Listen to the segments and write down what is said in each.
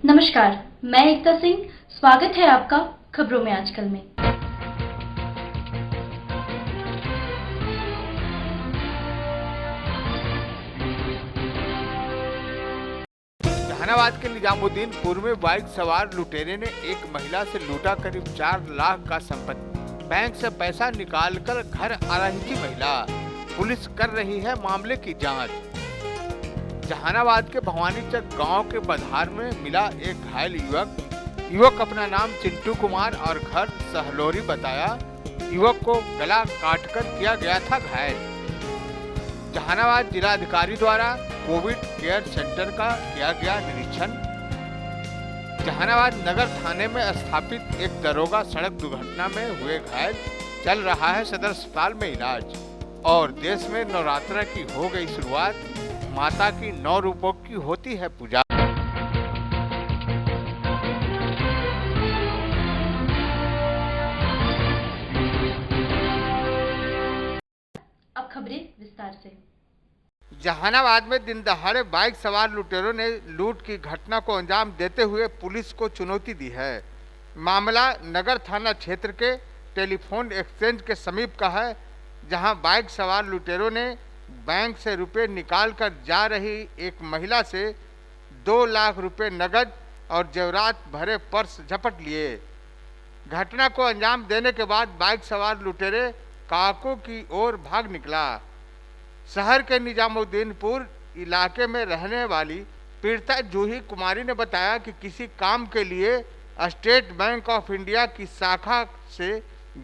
नमस्कार, मैं एकता सिंह। स्वागत है आपका खबरों में आजकल में। जहानाबाद के निजामुद्दीनपुर में बाइक सवार लुटेरे ने एक महिला से लूटा करीब 4 लाख का संपत्ति। बैंक से पैसा निकालकर घर आ रही थी महिला। पुलिस कर रही है मामले की जांच। जहानाबाद के भवानीचक गांव के बधार में मिला एक घायल युवक अपना नाम चिंटू कुमार और घर सहलोरी बताया। युवक को गला काटकर किया गया था घायल। जहानाबाद जिलाधिकारी द्वारा कोविड केयर सेंटर का किया गया निरीक्षण। जहानाबाद नगर थाने में स्थापित एक दरोगा सड़क दुर्घटना में हुए घायल, चल रहा है सदर अस्पताल में इलाज। और देश में नवरात्र की हो गई शुरुआत। माता की 9 रूपों की होती है पूजा। अब खबरें विस्तार से। जहानाबाद में दिन दहाड़े बाइक सवार लुटेरों ने लूट की घटना को अंजाम देते हुए पुलिस को चुनौती दी है। मामला नगर थाना क्षेत्र के टेलीफोन एक्सचेंज के समीप का है, जहां बाइक सवार लुटेरों ने बैंक से रुपए निकालकर जा रही एक महिला से 2 लाख रुपए नगद और जेवरात भरे पर्स झपट लिए। घटना को अंजाम देने के बाद बाइक सवार लुटेरे काको की ओर भाग निकला। शहर के निजामुद्दीनपुर इलाके में रहने वाली पीड़िता जूही कुमारी ने बताया कि किसी काम के लिए स्टेट बैंक ऑफ इंडिया की शाखा से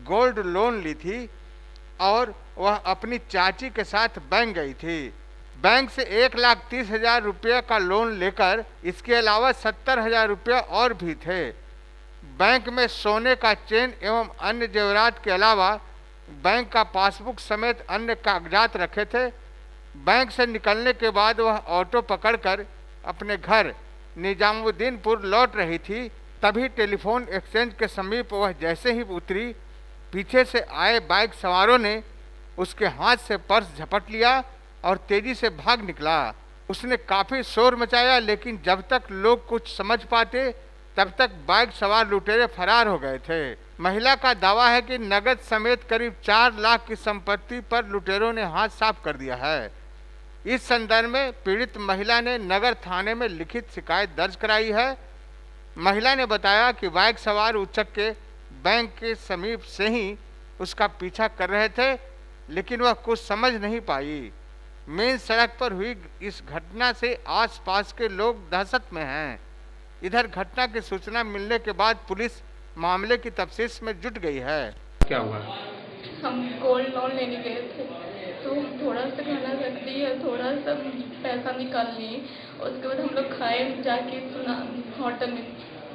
गोल्ड लोन ली थी और वह अपनी चाची के साथ बैंक गई थी। बैंक से 1,30,000 रुपये का लोन लेकर इसके अलावा 70,000 रुपये और भी थे। बैंक में सोने का चेन एवं अन्य जेवरात के अलावा बैंक का पासबुक समेत अन्य कागजात रखे थे। बैंक से निकलने के बाद वह ऑटो पकड़कर अपने घर निजामुद्दीनपुर लौट रही थी। तभी टेलीफोन एक्सचेंज के समीप वह जैसे ही उतरी, पीछे से आए बाइक सवारों ने उसके हाथ से पर्स झपट लिया और तेजी से भाग निकला। उसने काफी शोर मचाया, लेकिन जब तक लोग कुछ समझ पाते तब तक बाइक सवार लुटेरे फरार हो गए थे। महिला का दावा है कि नगद समेत करीब 4 लाख की संपत्ति पर लुटेरों ने हाथ साफ कर दिया है। इस संदर्भ में पीड़ित महिला ने नगर थाने में लिखित शिकायत दर्ज कराई है। महिला ने बताया कि बाइक सवार उचक के बैंक के समीप से ही उसका पीछा कर रहे थे, लेकिन वह कुछ समझ नहीं पाई। मेन सड़क पर हुई इस घटना से आसपास के लोग दहशत में हैं। इधर घटना की सूचना मिलने के बाद पुलिस मामले की तफ्तीश में जुट गई है। क्या हुआ? हम गोल्ड लोन लेने गए थे, तो थोड़ा सा खाना रख दिया, थोड़ा सा पैसा निकाल लिए। उसके बाद हम लोग खाए जाके सुना होटल में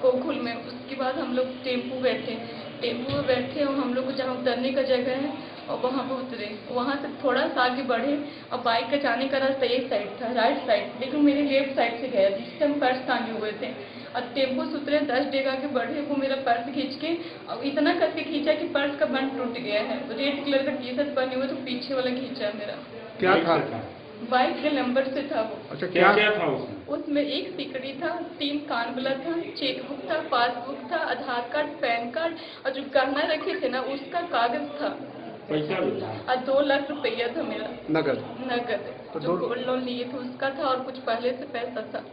गोकुल में। उसके बाद हम लोग टेम्पू में बैठे और हम लोग को जहाँ उतरने का जगह है और वहाँ पर उतरे। वहाँ से थोड़ा सा आगे बढ़े और बाइक का जाने का रास्ता एक साइड था, राइट साइड, लेकिन मेरे लेफ्ट साइड से गया जिस टाइम पर्स टांगे हुए थे। और टेम्पो से उतरे 10 डेगा के बढ़े, वो मेरा पर्स खींच के और इतना करके खींचा कि पर्स का बंद टूट गया है। रेड कलर का टी शर्ट पहने हुए, तो पीछे वाला खींचा मेरा। क्या था? बाइक के नंबर से था वो। अच्छा, क्या क्या था उसमें? उसमें एक सिकड़ी था, 3 कानबला था, चेकबुक था, पासबुक था, आधार कार्ड, पैन कार्ड और जो गहना रखे थे ना उसका कागज था। पैसा भी था? और 2 लाख रुपया था मेरा नगद। तो जो गोल्ड लोन लिए थे उसका था और कुछ पहले से पैसा था।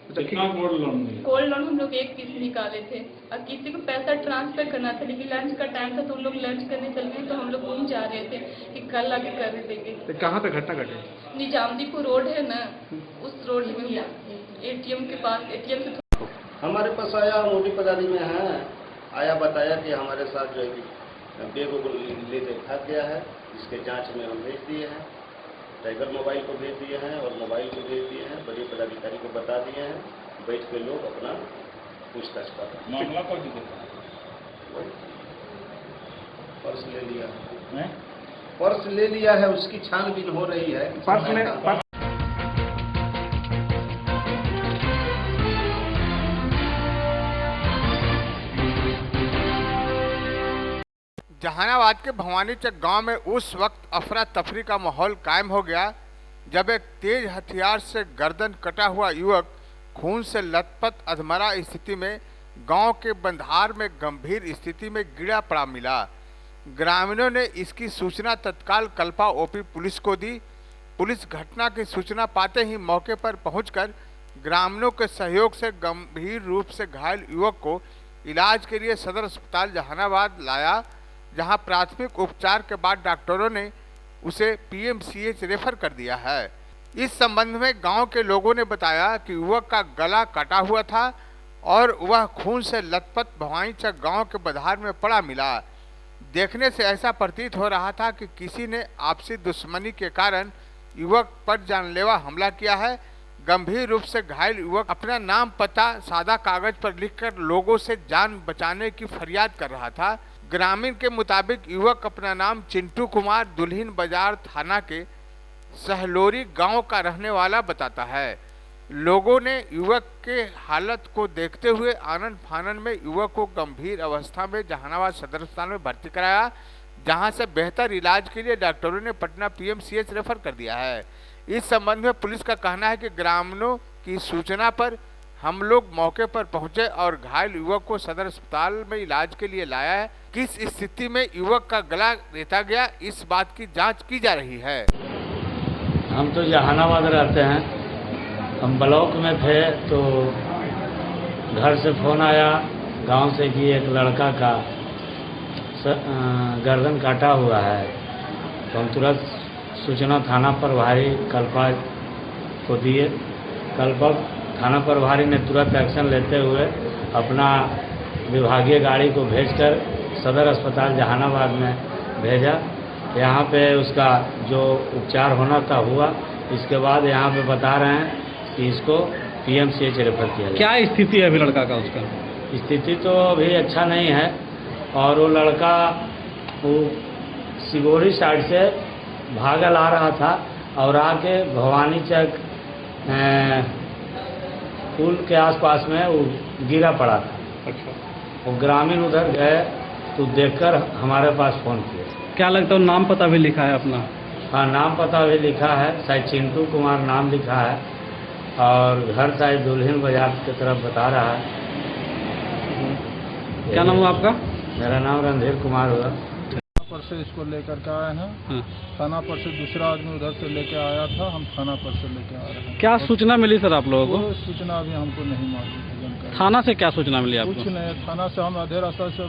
कितना गोल्ड लोन? गोल्ड लोन हम लोग 1 पीस निकाले थे और किसी को पैसा ट्रांसफर करना था, लेकिन लंच का टाइम था तो लोग लंच करने चल गए, तो हम लोग वहीं जा रहे थे कि कल आके कर देंगे। तो कहाँ पे घटना घटी? निजामुद्दीनपुर रोड है ना, उस रोड में हुआ, एटीएम के पास। एटीएम से हमारे पास आया, मोदी पदारी में है, आया बताया कि हमारे साथ जो है कि बैग लेके भाग गया है। इसके जांच में हम भेज दिए हैं, टाइगर मोबाइल को भेज दिए हैं और मोबाइल को भेज दिए हैं, बड़े पदाधिकारी को बता दिए हैं। बैठ के लोग अपना पूछताछ कर रहे हैं। मामला कौन सी? पर्स ले लिया है, पर्स ले लिया है, उसकी छानबीन हो रही है। पर्स में जहानाबाद के भवानीचक गांव में उस वक्त अफरा तफरी का माहौल कायम हो गया जब एक तेज हथियार से गर्दन कटा हुआ युवक खून से लथपथ अधमरा स्थिति में गांव के बंधार में गंभीर स्थिति में गिरा पड़ा मिला। ग्रामीणों ने इसकी सूचना तत्काल कल्पा ओपी पुलिस को दी। पुलिस घटना की सूचना पाते ही मौके पर पहुंचकर ग्रामीणों के सहयोग से गंभीर रूप से घायल युवक को इलाज के लिए सदर अस्पताल जहानाबाद लाया, जहां प्राथमिक उपचार के बाद डॉक्टरों ने उसे पीएमसीएच रेफर कर दिया है। इस संबंध में गांव के लोगों ने बताया कि युवक का गला कटा हुआ था और वह खून से लथपथ भवाईचक गांव के बधार में पड़ा मिला। देखने से ऐसा प्रतीत हो रहा था कि किसी ने आपसी दुश्मनी के कारण युवक पर जानलेवा हमला किया है। गंभीर रूप से घायल युवक अपना नाम पता सादा कागज पर लिखकर लोगों से जान बचाने की फरियाद कर रहा था। ग्रामीण के मुताबिक युवक अपना नाम चिंटू कुमार दुल्हिन बाजार थाना के सहलोरी गांव का रहने वाला बताता है। लोगों ने युवक के हालत को देखते हुए आनन फानन में युवक को गंभीर अवस्था में जहानाबाद सदर अस्पताल में भर्ती कराया, जहां से बेहतर इलाज के लिए डॉक्टरों ने पटना पीएमसीएच रेफर कर दिया है। इस संबंध में पुलिस का कहना है कि ग्रामीणों की सूचना पर हम लोग मौके पर पहुंचे और घायल युवक को सदर अस्पताल में इलाज के लिए लाया है। किस स्थिति में युवक का गला रेता गया, इस बात की जांच की जा रही है। हम तो जहानाबाद रहते हैं, हम ब्लॉक में थे तो घर से फ़ोन आया गांव से कि एक लड़का का गर्दन काटा हुआ है। तो हम तुरंत सूचना थाना प्रभारी कल्पा को दिए। कल्पा थाना प्रभारी ने तुरंत एक्शन लेते हुए अपना विभागीय गाड़ी को भेजकर सदर अस्पताल जहानाबाद में भेजा। यहाँ पे उसका जो उपचार होना था हुआ। इसके बाद यहाँ पे बता रहे हैं कि इसको पीएमसीएच रेफर किया गया। क्या स्थिति है अभी लड़का का? उसका स्थिति तो अभी अच्छा नहीं है और वो लड़का वो सिगोरी साइड से भागल आ रहा था और आके भवानीचक पुल के आसपास में वो गिरा पड़ा था। अच्छा, वो ग्रामीण उधर गए तो देखकर हमारे पास फ़ोन किया। क्या लगता है नाम पता भी लिखा है अपना? हाँ, नाम पता भी लिखा है, शायद चिंटू कुमार नाम लिखा है और घर शायद दुल्हिन बाजार की तरफ बता रहा है। क्या नाम हुआ आपका? मेरा नाम रणधीर कुमार हुआ। पर से इसको लेकर के आए हैं। थाना पर से दूसरा आदमी उधर से लेके आया था, हम थाना पर से लेके आ रहे हैं। क्या सूचना मिली सर आप लोगों को? वो सूचना अभी हमको नहीं मालूम है, जानकारी। थाना से क्या सूचना मिली आपको? कुछ नहीं, थाना से हम आधे रास्ता से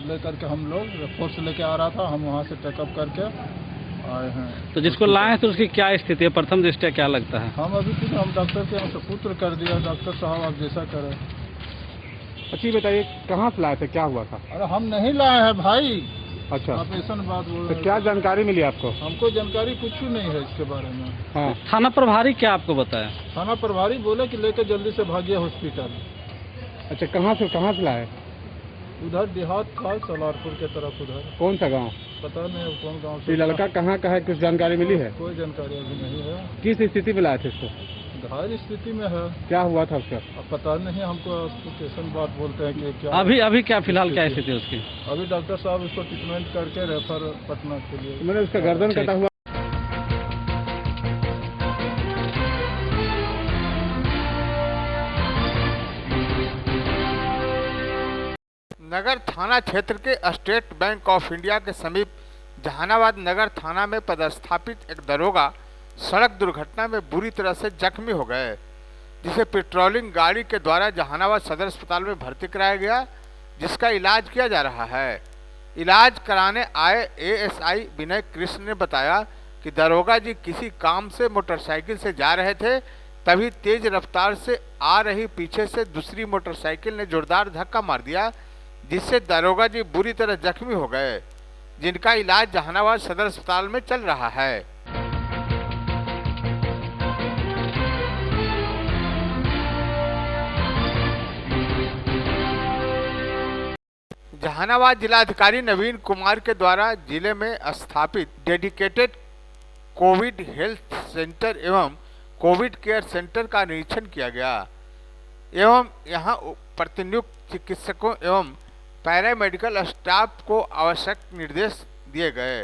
लेकर के हम लोग फोर्स लेके आ रहा था, हम वहाँ से टेकअप करके आए हैं। तो जिसको लाए हैं तो उसकी क्या स्थिति है, प्रथम दृष्टया क्या लगता है? हम अभी कुछ हम डॉक्टर के यहाँ सुपुत्र कर दिया। डॉक्टर साहब आप जैसा करें। अच्छी बताइए, कहाँ से लाए थे, क्या हुआ था? अरे हम नहीं लाए हैं भाई। अच्छा, ऑपरेशन बात बोल तो रहे हैं। क्या जानकारी मिली आपको? हमको जानकारी कुछ भी नहीं है इसके बारे में। हाँ, थाना प्रभारी क्या आपको बताया? थाना प्रभारी बोले कि लेकर जल्दी से भागिए हॉस्पिटल। अच्छा, कहाँ से लाए? उधर देहात था, सलारपुर के तरफ। उधर कौन सा गांव? पता नहीं कौन गांव से। लड़का कहाँ का है, कुछ जानकारी मिली है? कोई जानकारी अभी नहीं है। किस स्थिति में लाए थे इसको? घायल स्थिति में है। क्या हुआ था उसका? अब पता नहीं, हमको स्टेशन बात बोलते हैं कि क्या अभी क्या फिलहाल क्या स्थिति है उसकी? अभी डॉक्टर साहब इसको ट्रीटमेंट करके रेफर पटना के लिए। मैंने उसका गर्दन कटा हुआ। नगर थाना क्षेत्र के स्टेट बैंक ऑफ इंडिया के समीप जहानाबाद नगर थाना में पदस्थापित एक दरोगा सड़क दुर्घटना में बुरी तरह से जख्मी हो गए, जिसे पेट्रोलिंग गाड़ी के द्वारा जहानाबाद सदर अस्पताल में भर्ती कराया गया, जिसका इलाज किया जा रहा है। इलाज कराने आए एएसआई विनय कृष्ण ने बताया कि दरोगा जी किसी काम से मोटरसाइकिल से जा रहे थे, तभी तेज रफ्तार से आ रही पीछे से दूसरी मोटरसाइकिल ने जोरदार धक्का मार दिया, जिससे दरोगा जी बुरी तरह जख्मी हो गए, जिनका इलाज जहानाबाद सदर अस्पताल में चल रहा है। जहानाबाद जिलाधिकारी नवीन कुमार के द्वारा जिले में स्थापित डेडिकेटेड कोविड हेल्थ सेंटर एवं कोविड केयर सेंटर का निरीक्षण किया गया एवं यहां प्रतिनियुक्त चिकित्सकों एवं पैरामेडिकल स्टाफ को आवश्यक निर्देश दिए गए।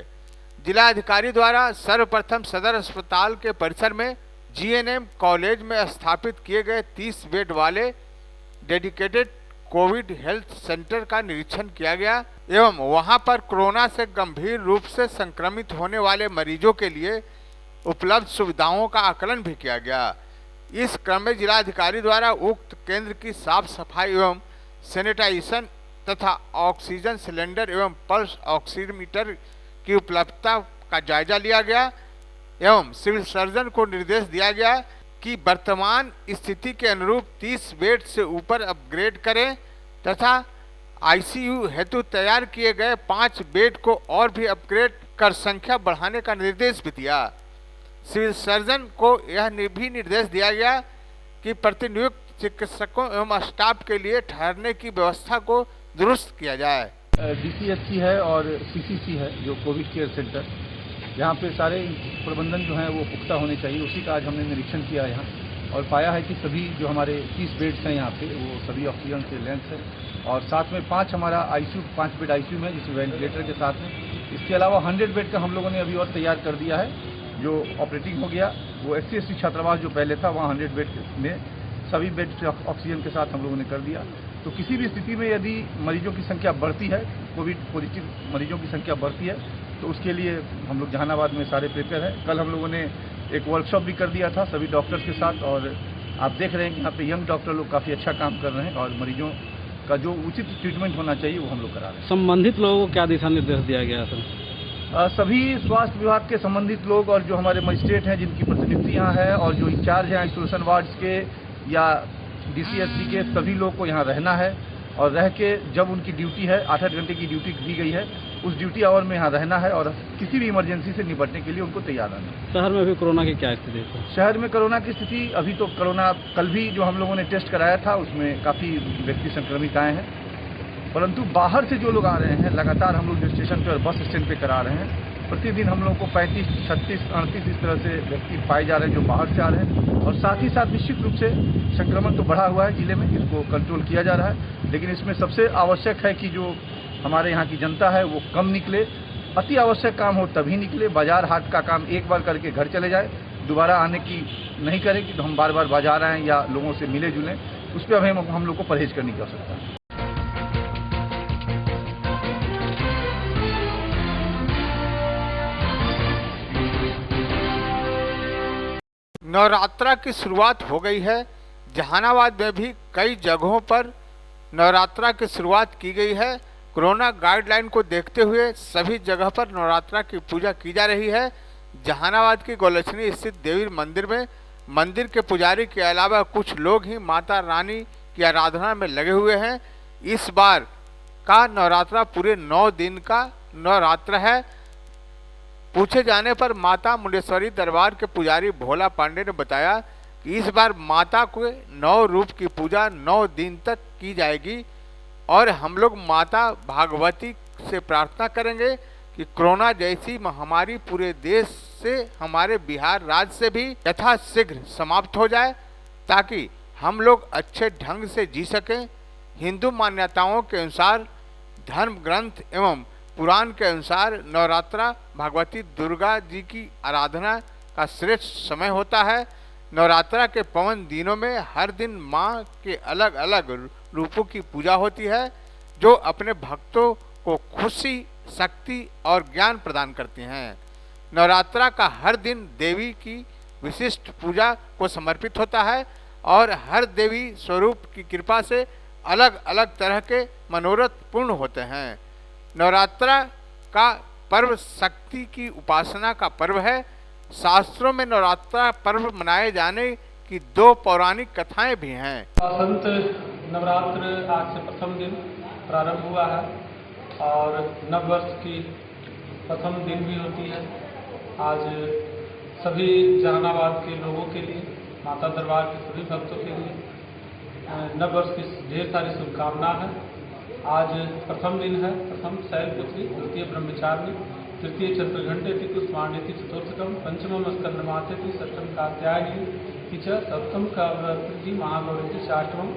जिलाधिकारी द्वारा सर्वप्रथम सदर अस्पताल के परिसर में जीएनएम कॉलेज में स्थापित किए गए 30 बेड वाले डेडिकेटेड कोविड हेल्थ सेंटर का निरीक्षण किया गया एवं वहां पर कोरोना से गंभीर रूप से संक्रमित होने वाले मरीजों के लिए उपलब्ध सुविधाओं का आकलन भी किया गया। इस क्रम में जिलाधिकारी द्वारा उक्त केंद्र की साफ सफाई एवं सैनिटाइजेशन तथा ऑक्सीजन सिलेंडर एवं पल्स ऑक्सीमीटर की उपलब्धता का जायजा लिया गया एवं सिविल सर्जन को निर्देश दिया गया कि वर्तमान स्थिति के अनुरूप 30 बेड से ऊपर अपग्रेड करें तथा आईसीयू हेतु तैयार किए गए 5 बेड को और भी अपग्रेड कर संख्या बढ़ाने का निर्देश भी दिया। सिविल सर्जन को यह भी निर्देश दिया गया कि प्रतिनियुक्त चिकित्सकों एवं स्टाफ के लिए ठहरने की व्यवस्था को दुरुस्त किया जाए। डीसीएचसी है और सीसीसी है जो कोविड केयर सेंटर, यहाँ पे सारे प्रबंधन जो हैं वो पुख्ता होने चाहिए। उसी का आज हमने निरीक्षण किया यहाँ और पाया है कि सभी जो हमारे 30 बेड्स हैं यहाँ पे वो सभी ऑक्सीजन से लैंस है और साथ में 5 हमारा आईसीयू 5 बेड आईसीयू में जिसमें वेंटिलेटर के साथ में। इसके अलावा 100 बेड का हम लोगों ने अभी और तैयार कर दिया है जो ऑपरेटिंग हो गया। वो SC/ST छात्रावास जो पहले था वहाँ 100 बेड में सभी बेड ऑक्सीजन के साथ हम लोगों ने कर दिया। तो किसी भी स्थिति में यदि मरीजों की संख्या बढ़ती है, कोविड पॉजिटिव मरीजों की संख्या बढ़ती है, तो उसके लिए हम लोग जहानाबाद में सारे प्रिपेयर हैं। कल हम लोगों ने एक वर्कशॉप भी कर दिया था सभी डॉक्टर्स के साथ और आप देख रहे हैं कि यहाँ पे यंग डॉक्टर लोग काफ़ी अच्छा काम कर रहे हैं और मरीजों का जो उचित ट्रीटमेंट होना चाहिए वो हम लोग करा रहे हैं। संबंधित लोगों को क्या दिशा निर्देश दिया गया सर? सभी स्वास्थ्य विभाग के संबंधित लोग और जो हमारे मजिस्ट्रेट हैं जिनकी प्रतिनियुक्ति यहाँ है और जो इंचार्ज हैं आइसोलेशन वार्ड्स के या डीसीएचसी के, सभी लोग को यहाँ रहना है और रह के जब उनकी ड्यूटी है 8-8 घंटे की ड्यूटी दी गई है उस ड्यूटी आवर में यहाँ रहना है और किसी भी इमरजेंसी से निपटने के लिए उनको तैयार रहना है। शहर में अभी कोरोना की क्या स्थिति है? शहर में कोरोना की स्थिति अभी तो कोरोना कल भी जो हम लोगों ने टेस्ट कराया था उसमें काफ़ी व्यक्ति संक्रमित आए हैं, परंतु बाहर से जो लोग आ रहे हैं लगातार हम लोग जो स्टेशन पे और बस स्टैंड पे करा रहे हैं, प्रतिदिन हम लोगों को 35, 36, 38 इस तरह से व्यक्ति पाए जा रहे हैं जो बाहर से आ रहे हैं और साथ ही साथ निश्चित रूप से संक्रमण तो बढ़ा हुआ है जिले में, इसको कंट्रोल किया जा रहा है। लेकिन इसमें सबसे आवश्यक है कि जो हमारे यहाँ की जनता है वो कम निकले, अति आवश्यक काम हो तभी निकले। बाजार हाट का काम एक बार करके घर चले जाए, दोबारा आने की नहीं करें कि हम बार बार बाजार आएँ या लोगों से मिले जुलें, उस पर हम लोग को परहेज करने की आवश्यकता है। नवरात्रा की शुरुआत हो गई है। जहानाबाद में भी कई जगहों पर नवरात्रा की शुरुआत की गई है। कोरोना गाइडलाइन को देखते हुए सभी जगह पर नवरात्रा की पूजा की जा रही है। जहानाबाद की गोलछनी स्थित देवी मंदिर में मंदिर के पुजारी के अलावा कुछ लोग ही माता रानी की आराधना में लगे हुए हैं। इस बार का नवरात्रा पूरे 9 दिन का नवरात्र है। पूछे जाने पर माता मुंडेश्वरी दरबार के पुजारी भोला पांडे ने बताया कि इस बार माता के 9 रूप की पूजा 9 दिन तक की जाएगी और हम लोग माता भागवती से प्रार्थना करेंगे कि कोरोना जैसी महामारी पूरे देश से, हमारे बिहार राज्य से भी यथाशीघ्र समाप्त हो जाए ताकि हम लोग अच्छे ढंग से जी सकें। हिंदू मान्यताओं के अनुसार धर्म ग्रंथ एवं पुराण के अनुसार नवरात्रा भगवती दुर्गा जी की आराधना का श्रेष्ठ समय होता है। नवरात्रा के पावन दिनों में हर दिन माँ के अलग अलग रूपों की पूजा होती है जो अपने भक्तों को खुशी, शक्ति और ज्ञान प्रदान करती हैं। नवरात्रा का हर दिन देवी की विशिष्ट पूजा को समर्पित होता है और हर देवी स्वरूप की कृपा से अलग अलग तरह के मनोरथ पूर्ण होते हैं। नवरात्रा का पर्व शक्ति की उपासना का पर्व है। शास्त्रों में नवरात्रा पर्व मनाए जाने की 2 पौराणिक कथाएं भी हैं। बसंत नवरात्र आज से प्रथम दिन प्रारंभ हुआ है और नववर्ष की प्रथम दिन भी होती है। आज सभी जहानाबाद के लोगों के लिए, माता दरबार के सभी भक्तों के लिए नववर्ष की ढेर सारी शुभकामना है। आज प्रथम दिन है। प्रथम शैलपुत्री, द्वितीय ब्रह्मचारिणी, तृतीय चंद्रघंटेति पुष्पाण्डेति, चतुर्थकम पंचमम स्कंदमातेति, षष्ठम कात्यायनी च, सप्तम कावरात्रि महागौरी, षष्ठम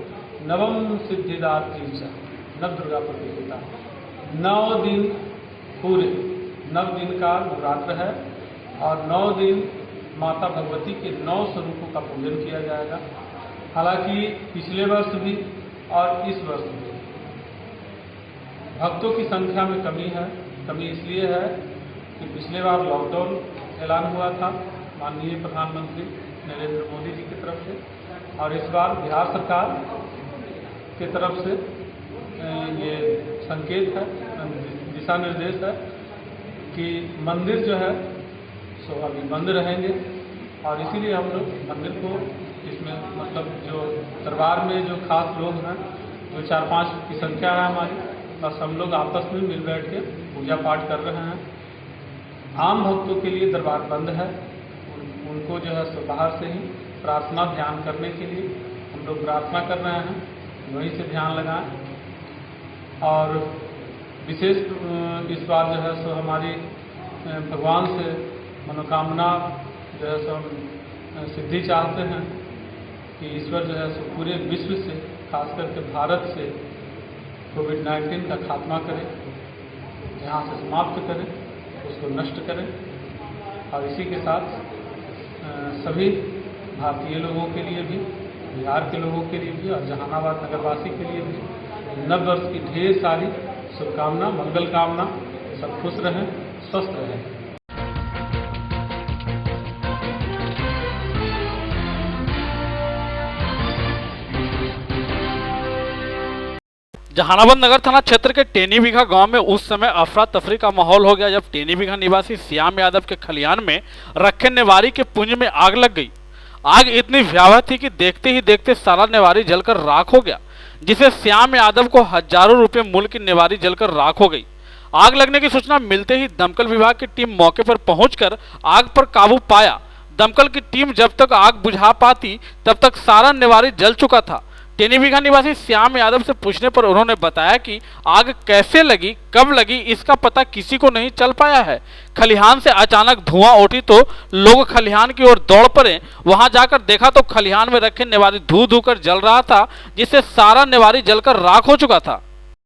नवम सिद्धिदात्री च, नव दुर्गा प्रतिष्ठिता। 9 दिन पूरे 9 दिन का नवरात्र है और 9 दिन माता भगवती के 9 स्वरूपों का पूजन किया जाएगा। हालांकि पिछले वर्ष भी और इस वर्ष भी भक्तों की संख्या में कमी है। कमी इसलिए है कि पिछले बार लॉकडाउन ऐलान हुआ था माननीय प्रधानमंत्री नरेंद्र मोदी जी की तरफ से, और इस बार बिहार सरकार की तरफ से ये संकेत है, दिशा निर्देश है कि मंदिर जो है सो अभी बंद रहेंगे। और इसीलिए हम लोग मंदिर को इसमें मतलब जो दरबार में जो खास लोग हैं, जो 4-5 की संख्या है हमारी, बस हम लोग आपस में मिल बैठ के पूजा पाठ कर रहे हैं। आम भक्तों के लिए दरबार बंद है, उनको जो है सो बाहर से ही प्रार्थना ध्यान करने के लिए हम लोग प्रार्थना कर रहे हैं, वहीं से ध्यान लगाएं। और विशेष इस बार जो है सो हमारी भगवान से मनोकामना जो है सो हम सिद्धि चाहते हैं कि ईश्वर जो है सो पूरे विश्व से, खास करके भारत से कोविड-19 का खात्मा करें, यहाँ से समाप्त करें, उसको नष्ट करें। और इसी के साथ सभी भारतीय लोगों के लिए भी, बिहार के लोगों के लिए भी और जहानाबाद नगरवासी के लिए भी नव वर्ष की ढेर सारी शुभकामना, मंगल कामना। सब खुश रहें, स्वस्थ रहें। जहानाबाद नगर थाना क्षेत्र के टेनीबिघा गांव में उस समय अफरा तफरी का माहौल हो गया जब टेनीबिघा निवासी श्याम यादव के खलिहान में रखे नेवारी के पुंज में आग लग गई। आग इतनी भयावह थी कि देखते ही देखते सारा नेवारी जलकर राख हो गया, जिसे श्याम यादव को हजारों रुपए मूल्य की नेवारी जलकर राख हो गई। आग लगने की सूचना मिलते ही दमकल विभाग की टीम मौके पर पहुंचकर आग पर काबू पाया। दमकल की टीम जब तक आग बुझा पाती तब तक सारा नेवारी जल चुका था। टेनीबिघा निवासी श्याम यादव से पूछने पर उन्होंने बताया कि आग कैसे लगी, कब लगी, इसका पता किसी को नहीं चल पाया है। खलिहान से अचानक धुआं उठी तो लोग खलिहान की ओर दौड़ पड़े। वहां जाकर देखा तो खलिहान में रखे नेवारी धू धू कर जल रहा था, जिससे सारा नेवारी जलकर राख हो चुका था।